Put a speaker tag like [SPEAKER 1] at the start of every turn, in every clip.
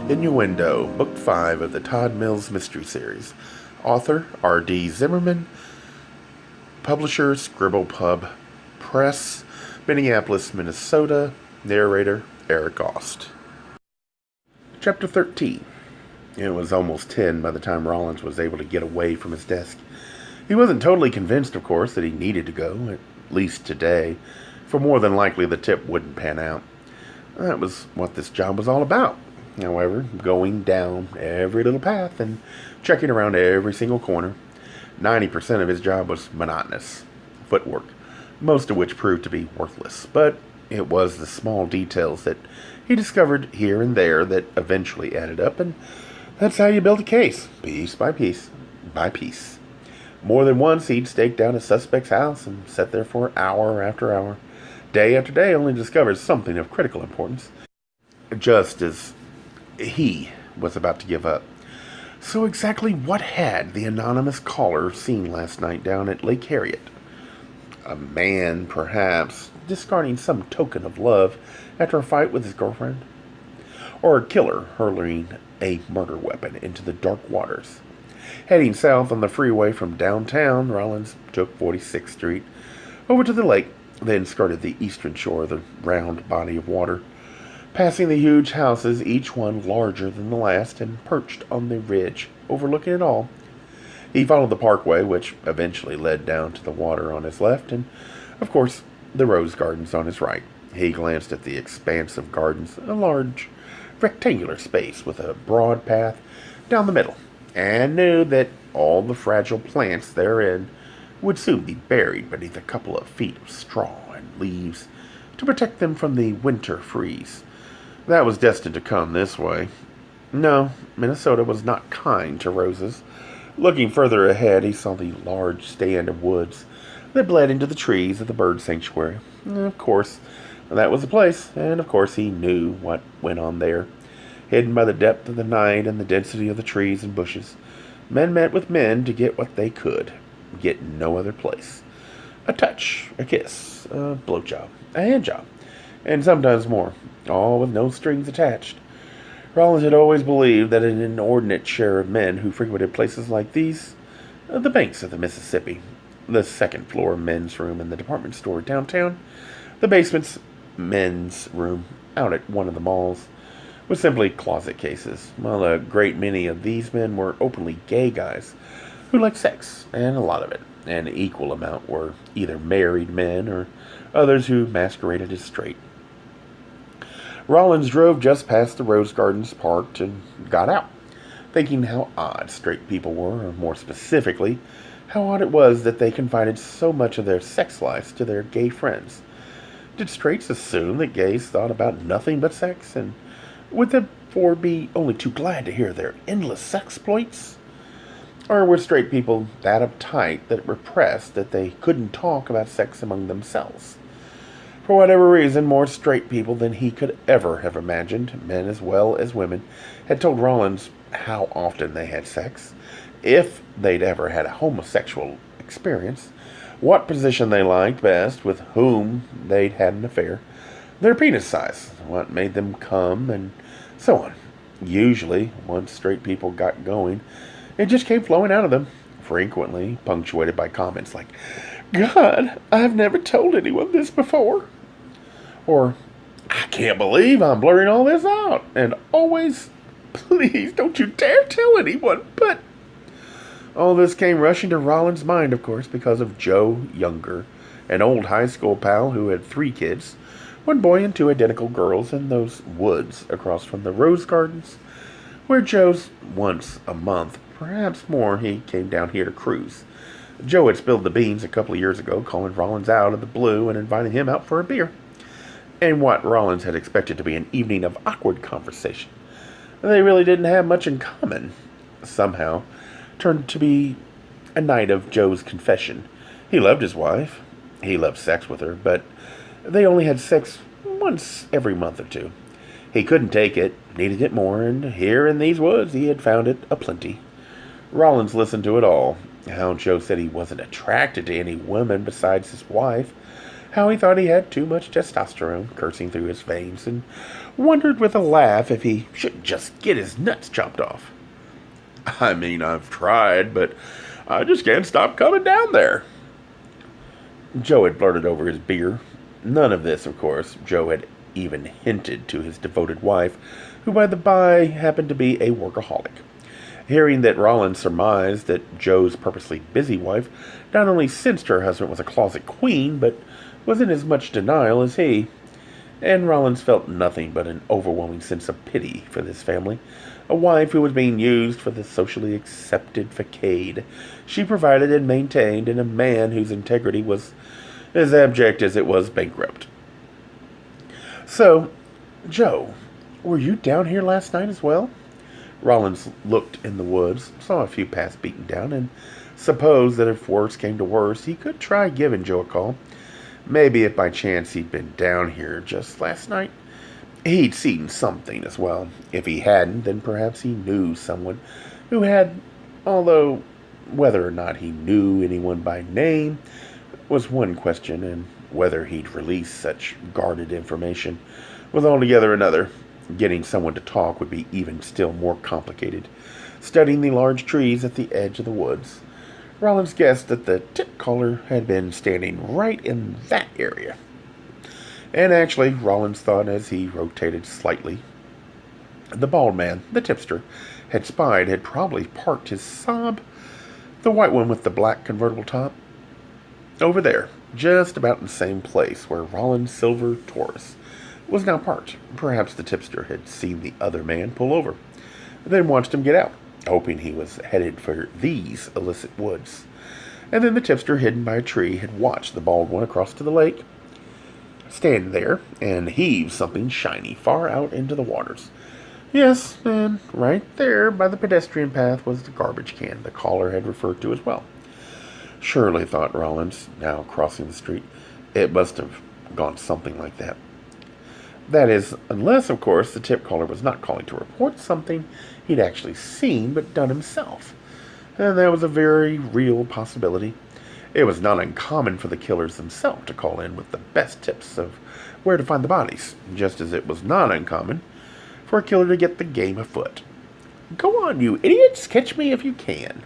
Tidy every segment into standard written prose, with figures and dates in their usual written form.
[SPEAKER 1] Innuendo, Book 5 of the Todd Mills Mystery Series. Author R.D. Zimmerman. Publisher Scribble Pub Press, Minneapolis, Minnesota. Narrator Eric Aust. Chapter 13. It was almost 10 by the time Rawlins was able to get away from his desk. He wasn't totally convinced, of course, that he needed to go, at least today, for more than likely the tip wouldn't pan out. That was what this job was all about. However, going down every little path and checking around every single corner, 90% of his job was monotonous footwork, most of which proved to be worthless. But it was the small details that he discovered here and there that eventually added up, and that's how you build a case, piece by piece by piece. More than once he'd staked down a suspect's house and sat there for hour after hour, day after day, only to discover something of critical importance, just as he was about to give up. So exactly what had the anonymous caller seen last night down at Lake Harriet? A man, perhaps, discarding some token of love after a fight with his girlfriend? Or a killer hurling a murder weapon into the dark waters? Heading south on the freeway from downtown, Rawlins took 46th Street over to the lake, then skirted the eastern shore of the round body of water, passing the huge houses, each one larger than the last, and perched on the ridge, overlooking it all. He followed the parkway, which eventually led down to the water on his left, and, of course, the rose gardens on his right. He glanced at the expanse of gardens, a large, rectangular space with a broad path down the middle, and knew that all the fragile plants therein would soon be buried beneath a couple of feet of straw and leaves to protect them from the winter freeze that was destined to come this way. No, Minnesota was not kind to roses. Looking further ahead, he saw the large stand of woods that bled into the trees of the bird sanctuary. Of course, that was the place, and of course he knew what went on there. Hidden by the depth of the night and the density of the trees and bushes, men met with men to get what they could get no other place. A touch, a kiss, a blowjob, a handjob, and sometimes more, all with no strings attached. Rawlins had always believed that an inordinate share of men who frequented places like these, the banks of the Mississippi, the second-floor men's room in the department store downtown, the basement's men's room out at one of the malls, was simply closet cases, while a great many of these men were openly gay guys who liked sex, and a lot of it. An equal amount were either married men or others who masqueraded as straight. Rawlins drove just past the rose gardens, parked, and got out, thinking how odd straight people were, or more specifically, how odd it was that they confided so much of their sex lives to their gay friends. Did straights assume that gays thought about nothing but sex, and would therefore be only too glad to hear their endless sexploits? Or were straight people that uptight, that repressed, that they couldn't talk about sex among themselves? For whatever reason, more straight people than he could ever have imagined, men as well as women, had told Rawlins how often they had sex, if they'd ever had a homosexual experience, what position they liked best, with whom they'd had an affair, their penis size, what made them come, and so on. Usually, once straight people got going, it just came flowing out of them, frequently punctuated by comments like, "God, I've never told anyone this before." Or, "I can't believe I'm blurring all this out." And always, "Please don't you dare tell anyone." But all this came rushing to Rawlins' mind, of course, because of Joe Younger, an old high school pal who had 3 kids, 1 boy and 2 identical girls, in those woods across from the rose gardens, where Joe's once a month, perhaps more, he came down here to cruise. Joe had spilled the beans a couple of years ago, calling Rawlins out of the blue and inviting him out for a beer. And what Rawlins had expected to be an evening of awkward conversation, they really didn't have much in common, somehow turned to be a night of Joe's confession. He loved his wife. He loved sex with her, but they only had sex once every month or 2. He couldn't take it, needed it more, and here in these woods he had found it aplenty. Rawlins listened to it all. How Joe said he wasn't attracted to any woman besides his wife, how he thought he had too much testosterone coursing through his veins, and wondered with a laugh if he should just get his nuts chopped off. I mean, I've tried, but I just can't stop coming down there. Joe had blurted over his beer. None of this, of course, Joe had even hinted to his devoted wife, who by the by happened to be a workaholic. Hearing that Rawlins surmised that Joe's purposely busy wife not only sensed her husband was a closet queen, but was in as much denial as he, and Rawlins felt nothing but an overwhelming sense of pity for this family, a wife who was being used for the socially accepted facade she provided and maintained, and a man whose integrity was as abject as it was bankrupt. "So, Joe, were you down here last night as well?" Rawlins looked in the woods, saw a few paths beaten down, and supposed that if worse came to worse, he could try giving Joe a call. Maybe if by chance he'd been down here just last night, he'd seen something as well. If he hadn't, then perhaps he knew someone who had, although whether or not he knew anyone by name was one question, and whether he'd release such guarded information was altogether another. Getting someone to talk would be even still more complicated. Studying the large trees at the edge of the woods, Rawlins guessed that the tip caller had been standing right in that area. And actually, Rawlins thought as he rotated slightly, the bald man, the tipster, had probably parked his Saab, the white one with the black convertible top, over there, just about in the same place where Rawlins' silver Taurus was now parked. Perhaps the tipster had seen the other man pull over, then watched him get out, hoping he was headed for these illicit woods. And then the tipster, hidden by a tree, had watched the bald one across to the lake, stand there and heave something shiny far out into the waters. Yes, and right there by the pedestrian path was the garbage can the caller had referred to as well. Surely, thought Rawlins, now crossing the street, it must have gone something like that. That is, unless, of course, the tip caller was not calling to report something he'd actually seen but done himself. And that was a very real possibility. It was not uncommon for the killers themselves to call in with the best tips of where to find the bodies, just as it was not uncommon for a killer to get the game afoot. Go on, you idiots, catch me if you can.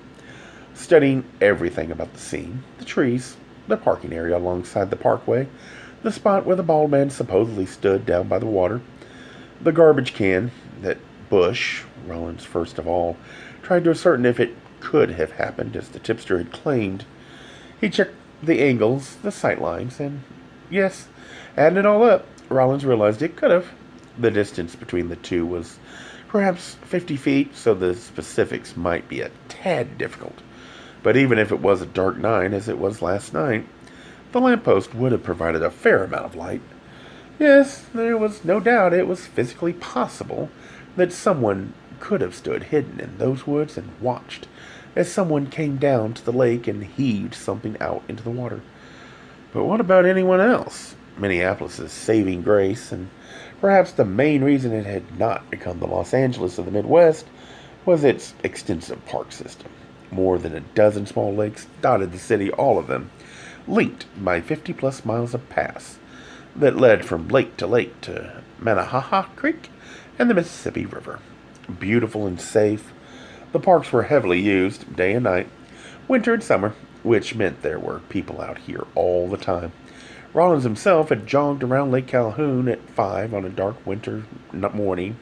[SPEAKER 1] Studying everything about the scene, the trees, the parking area alongside the parkway, the spot where the bald man supposedly stood down by the water, the garbage can, that bush, Rawlins first of all tried to ascertain if it could have happened as the tipster had claimed. He checked the angles, the sight lines, and yes, adding it all up, Rawlins realized it could have. The distance between the two was perhaps 50 feet, so the specifics might be a tad difficult. But even if it was a dark night, as it was last night, the lamppost would have provided a fair amount of light. Yes, there was no doubt it was physically possible that someone could have stood hidden in those woods and watched as someone came down to the lake and heaved something out into the water. But what about anyone else? Minneapolis's saving grace, and perhaps the main reason it had not become the Los Angeles of the Midwest, was its extensive park system. More than a dozen small lakes dotted the city, all of them linked by 50-plus miles of paths that led from lake to Minnehaha Creek and the Mississippi River. Beautiful and safe, the parks were heavily used day and night, winter and summer, which meant there were people out here all the time. Rawlins himself had jogged around Lake Calhoun at 5 on a dark winter morning,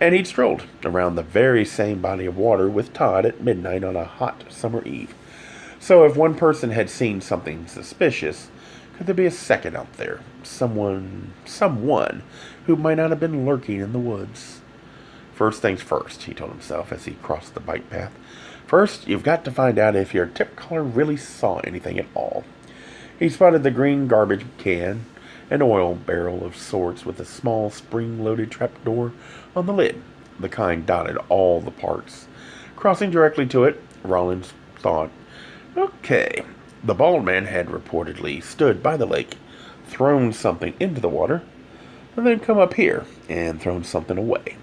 [SPEAKER 1] and he'd strolled around the very same body of water with Todd at midnight on a hot summer eve. So if one person had seen something suspicious, could there be a second out there? Someone who might not have been lurking in the woods. First things first, he told himself as he crossed the bike path. First, you've got to find out if your tip caller really saw anything at all. He spotted the green garbage can, an oil barrel of sorts with a small spring-loaded trapdoor on the lid. The kind dotted all the parks. Crossing directly to it, Rawlins thought, okay, the bald man had reportedly stood by the lake, thrown something into the water, and then come up here and thrown something away.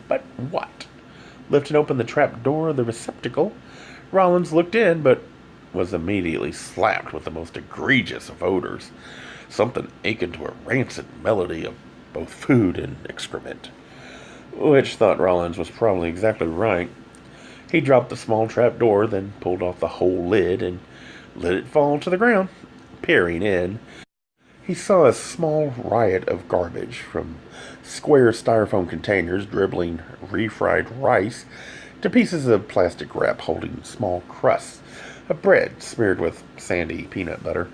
[SPEAKER 1] But what? Lifting open the trap door of the receptacle, Rawlins looked in, but was immediately slapped with the most egregious of odors. something akin to a rancid melody of both food and excrement. Which, thought Rawlins, was probably exactly right. He dropped the small trap door, then pulled off the whole lid and let it fall to the ground. Peering in, he saw a small riot of garbage, from square styrofoam containers dribbling refried rice to pieces of plastic wrap holding small crusts of bread smeared with sandy peanut butter.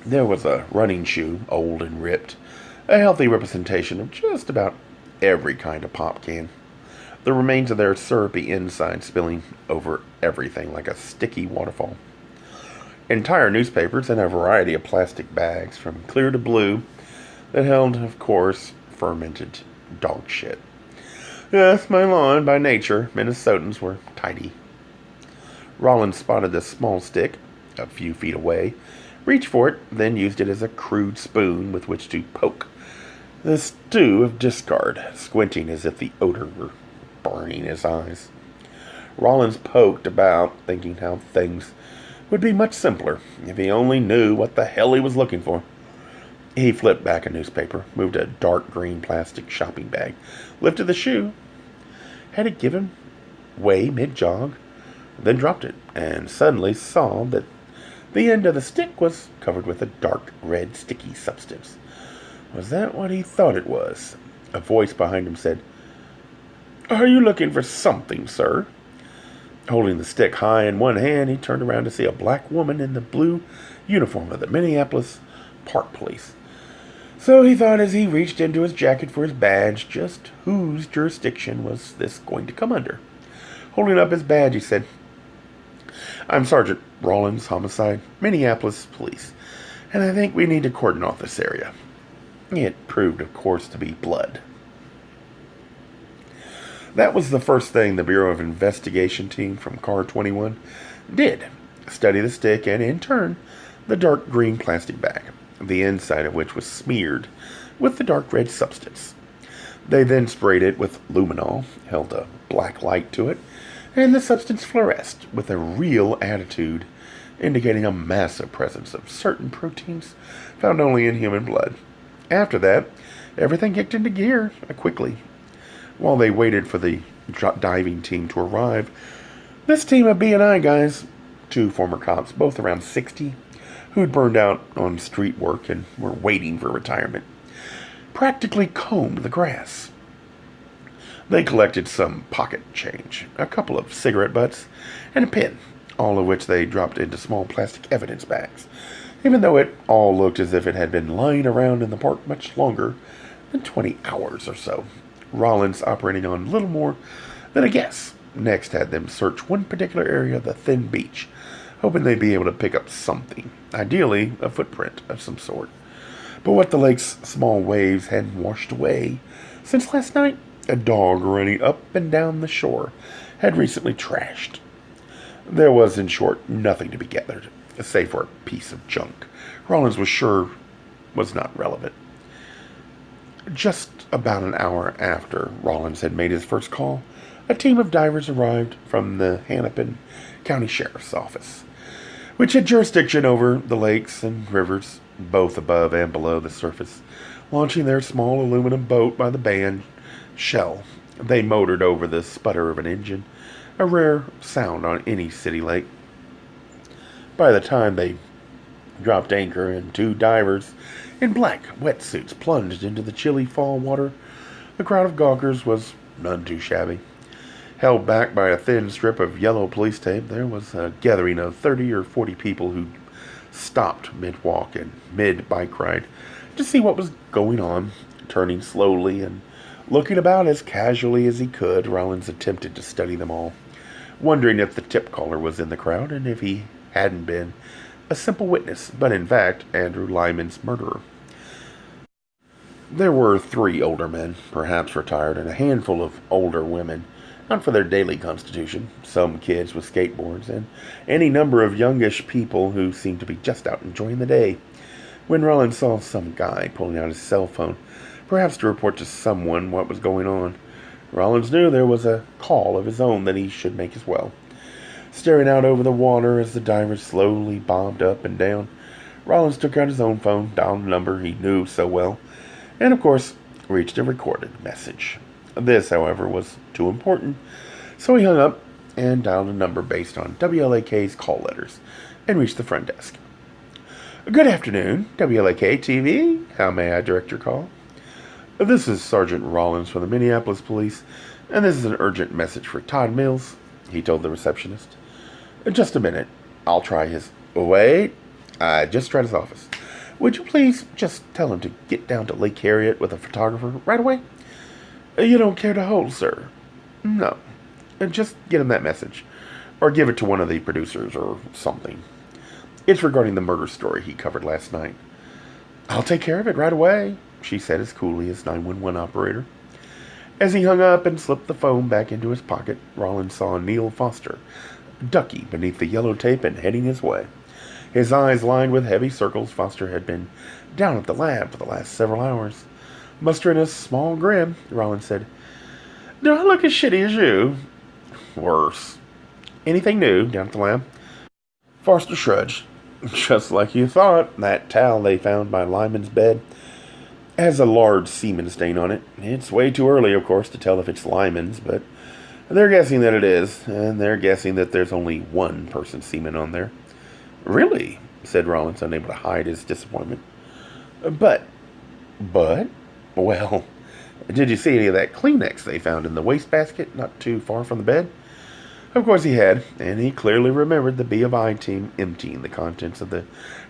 [SPEAKER 1] There was a running shoe, old and ripped, a healthy representation of just about every kind of pop can, the remains of their syrupy inside spilling over everything like a sticky waterfall. Entire newspapers and a variety of plastic bags, from clear to blue, that held, of course, fermented dog shit. Yes, my lawn, by nature, Minnesotans were tidy. Rawlins spotted the small stick a few feet away, reached for it, then used it as a crude spoon with which to poke the stew of discard, squinting as if the odor were burning his eyes. Rawlins poked about, thinking how things would be much simpler if he only knew what the hell he was looking for. He flipped back a newspaper, moved a dark green plastic shopping bag, lifted the shoe. Had it given way mid-jog, then dropped it, and suddenly saw that the end of the stick was covered with a dark red sticky substance. Was that what he thought it was? A voice behind him said, "Are you looking for something, sir?" Holding the stick high in one hand, he turned around to see a black woman in the blue uniform of the Minneapolis Park Police. So he thought as he reached into his jacket for his badge, just whose jurisdiction was this going to come under? Holding up his badge, he said, "I'm Sergeant Rawlings, Homicide, Minneapolis Police, and I think we need to cordon off this area." It proved, of course, to be blood. That was the first thing the Bureau of Investigation team from Car 21 did. Study the stick and, in turn, the dark green plastic bag, the inside of which was smeared with the dark red substance. They then sprayed it with luminol, held a black light to it, and the substance fluoresced with a real attitude, indicating a massive presence of certain proteins found only in human blood. After that, everything kicked into gear quickly. While they waited for the diving team to arrive, this team of B&I guys, two former cops, both around 60, who'd burned out on street work and were waiting for retirement, practically combed the grass. They collected some pocket change, a couple of cigarette butts, and a pin, all of which they dropped into small plastic evidence bags, even though it all looked as if it had been lying around in the park much longer than 20 hours or so. Rawlins, operating on little more than a guess, next had them search one particular area of the thin beach, hoping they'd be able to pick up something, ideally a footprint of some sort. But what the lake's small waves hadn't washed away since last night, a dog running up and down the shore had recently trashed. There was, in short, nothing to be gathered, save for a piece of junk Rawlins was sure was not relevant. Just about an hour after Rawlins had made his first call, a team of divers arrived from the Hennepin County Sheriff's Office, which had jurisdiction over the lakes and rivers, both above and below the surface. Launching their small aluminum boat by the band shell, they motored over the sputter of an engine, a rare sound on any city lake. By the time they dropped anchor and two divers in black wetsuits plunged into the chilly fall water, the crowd of gawkers was none too shabby. Held back by a thin strip of yellow police tape, there was a gathering of 30 or 40 people who stopped mid-walk and mid-bike ride to see what was going on. Turning slowly and looking about as casually as he could, Rawlins attempted to study them all, wondering if the tip caller was in the crowd and if he hadn't been a simple witness, but in fact Andrew Lyman's murderer. There were 3 older men, perhaps retired, and a handful of older women, not for their daily constitution, some kids with skateboards, and any number of youngish people who seemed to be just out enjoying the day. When Rawlins saw some guy pulling out his cell phone, perhaps to report to someone what was going on, Rawlins knew there was a call of his own that he should make as well. Staring out over the water as the divers slowly bobbed up and down, Rollins took out his own phone, dialed a number he knew so well, and of course, reached a recorded message. This, however, was too important, so he hung up and dialed a number based on WLAK's call letters and reached the front desk. Good afternoon, WLAK TV. How may I direct your call? This is Sergeant Rawlins from the Minneapolis Police, and this is an urgent message for Todd Mills, he told the receptionist. Just a minute. I'll try his... Wait. I just tried his office. Would you please just tell him to get down to Lake Harriet with a photographer right away? You don't care to hold, sir? No. Just get him that message. Or give it to one of the producers or something. It's regarding the murder story he covered last night. I'll take care of it right away, she said as coolly as 911 operator. As he hung up and slipped the phone back into his pocket, Rollins saw Neil Foster, ducky beneath the yellow tape and heading his way. His eyes lined with heavy circles. Foster had been down at the lab for the last several hours. Mustering a small grin, Rollins said, Do I look as shitty as you? Worse. Anything new down at the lab? Foster shrugged. Just like you thought. That towel they found by Lyman's bed has a large semen stain on it. It's way too early, of course, to tell if it's Lyman's, but they're guessing that it is, and they're guessing that there's only one person's semen on there. Really? Said Rollins, unable to hide his disappointment. But, well, did you see any of that Kleenex they found in the wastebasket not too far from the bed? Of course he had, and he clearly remembered the B of I team emptying the contents of the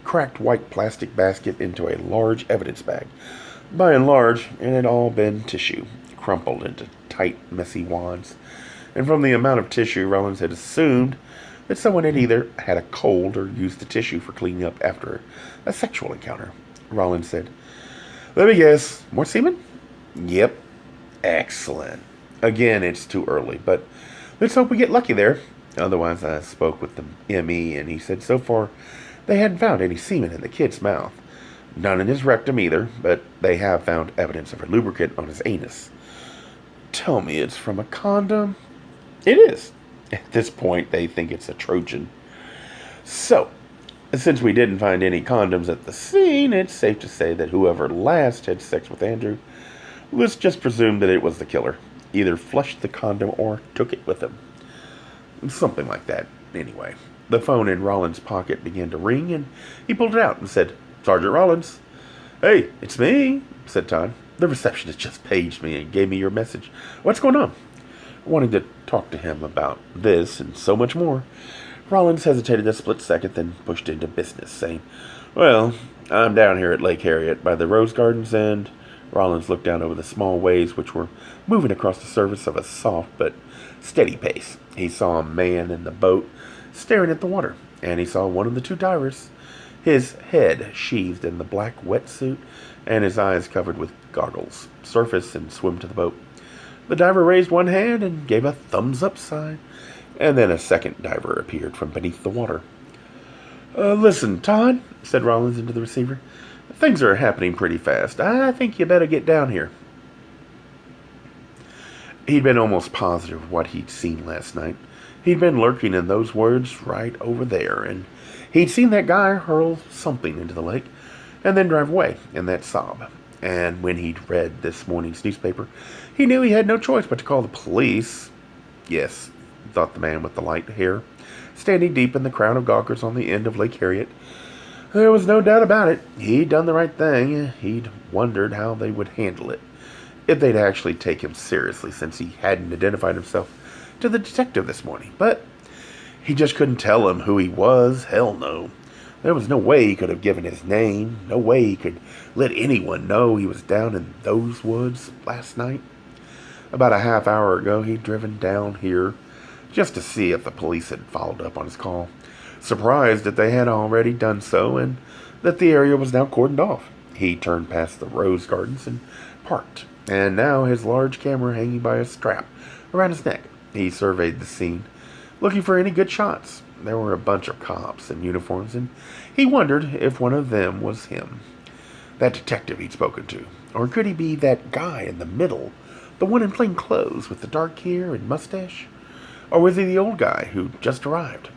[SPEAKER 1] cracked white plastic basket into a large evidence bag. By and large, it had all been tissue, crumpled into tight, messy wads. And from the amount of tissue, Rollins had assumed that someone had either had a cold or used the tissue for cleaning up after a sexual encounter. Rollins said, Let me guess, more semen? Yep. Excellent. Again, it's too early, but let's hope we get lucky there. Otherwise, I spoke with the ME, and he said so far they hadn't found any semen in the kid's mouth. None in his rectum either, but they have found evidence of a lubricant on his anus. Tell me it's from a condom? It is. At this point, they think it's a Trojan. So, since we didn't find any condoms at the scene, it's safe to say that whoever last had sex with Andrew, let's just presume that it was the killer. Either flushed the condom or took it with him. Something like that, anyway. The phone in Rollins' pocket began to ring, and he pulled it out and said, Sergeant Rollins. Hey, it's me, said Todd. The receptionist just paged me and gave me your message. What's going on? Wanting to talk to him about this and so much more. Rollins hesitated a split second, then pushed into business, saying, Well, I'm down here at Lake Harriet by the Rose Gardens, and Rollins looked down over the small waves which were moving across the surface of a soft but steady pace. He saw a man in the boat staring at the water, and he saw one of the two divers, his head sheathed in the black wetsuit and his eyes covered with goggles, surface and swim to the boat. The diver raised one hand and gave a thumbs-up sign, and then a second diver appeared from beneath the water. Listen, Todd, said Rollins into the receiver, things are happening pretty fast. I think you better get down here. He'd been almost positive of what he'd seen last night. He'd been lurking in those words right over there, and he'd seen that guy hurl something into the lake and then drive away in that sob. And when he'd read this morning's newspaper, he knew he had no choice but to call the police. Yes, thought the man with the light hair, standing deep in the crowd of gawkers on the end of Lake Harriet. There was no doubt about it. He'd done the right thing. He'd wondered how they would handle it, if they'd actually take him seriously, since he hadn't identified himself to the detective this morning. But he just couldn't tell him who he was. Hell no. There was no way he could have given his name. No way he could let anyone know he was down in those woods last night. About a half hour ago, he'd driven down here just to see if the police had followed up on his call, surprised that they had already done so and that the area was now cordoned off. He turned past the rose gardens and parked, and now his large camera hanging by a strap around his neck. He surveyed the scene, looking for any good shots. There were a bunch of cops in uniforms, and he wondered if one of them was him, that detective he'd spoken to. Or could he be that guy in the middle, the one in plain clothes with the dark hair and mustache? Or was he the old guy who'd just arrived?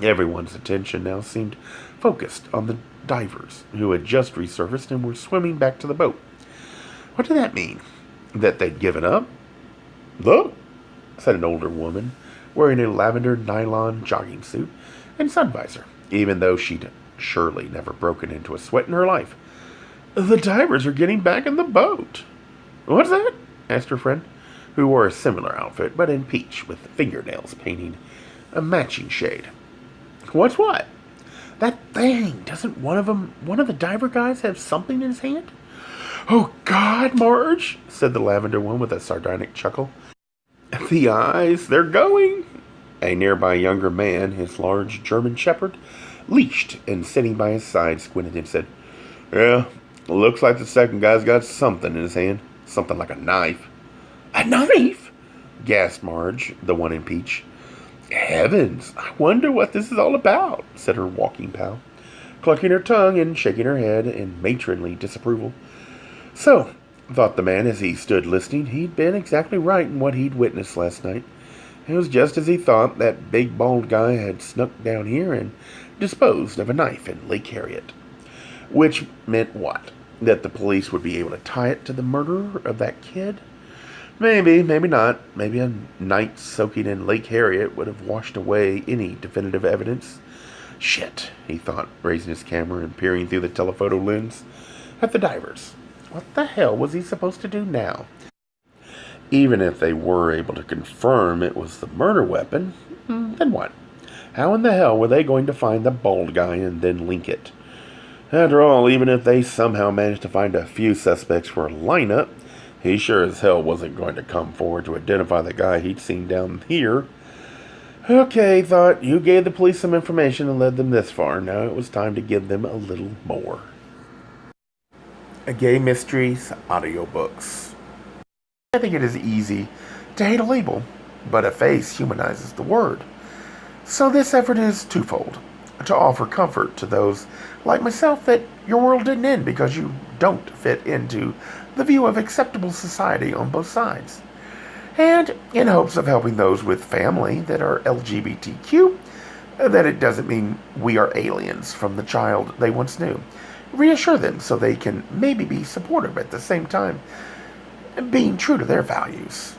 [SPEAKER 1] Everyone's attention now seemed focused on the divers, who had just resurfaced and were swimming back to the boat. What did that mean? That they'd given up? Look, said an older woman, wearing a lavender nylon jogging suit and sun visor, even though she'd surely never broken into a sweat in her life. The divers are getting back in the boat. What's that? Asked her friend, who wore a similar outfit, but in peach, with fingernails painting a matching shade. What's what? That thing. Doesn't one of the diver guys have something in his hand? Oh, God, Marge, said the lavender one with a sardonic chuckle. The eyes, they're going. A nearby younger man, his large German shepherd, leashed and sitting by his side, squinted and said, Yeah, looks like the second guy's got something in his hand. Something like a knife. A knife? Gasped Marge, the one in peach. Heavens, I wonder what this is all about, said her walking pal, clucking her tongue and shaking her head in matronly disapproval. So, thought the man as he stood listening, he'd been exactly right in what he'd witnessed last night. It was just as he thought. That big bald guy had snuck down here and disposed of a knife in Lake Harriet. Which meant what? That the police would be able to tie it to the murder of that kid? Maybe, maybe not. Maybe a night soaking in Lake Harriet would have washed away any definitive evidence. Shit, he thought, raising his camera and peering through the telephoto lens at the divers. What the hell was he supposed to do now? Even if they were able to confirm it was the murder weapon, then what? How in the hell were they going to find the bald guy and then link it? After all, even if they somehow managed to find a few suspects for a lineup, he sure as hell wasn't going to come forward to identify the guy he'd seen down here. Okay, thought, you gave the police some information and led them this far. Now it was time to give them a little more. A Gay Mysteries audiobooks. I think it is easy to hate a label, but a face humanizes the word. So this effort is twofold. To offer comfort to those like myself that your world didn't end because you don't fit into the view of acceptable society on both sides. And in hopes of helping those with family that are LGBTQ, that it doesn't mean we are aliens from the child they once knew. Reassure them so they can maybe be supportive at the same time, being true to their values.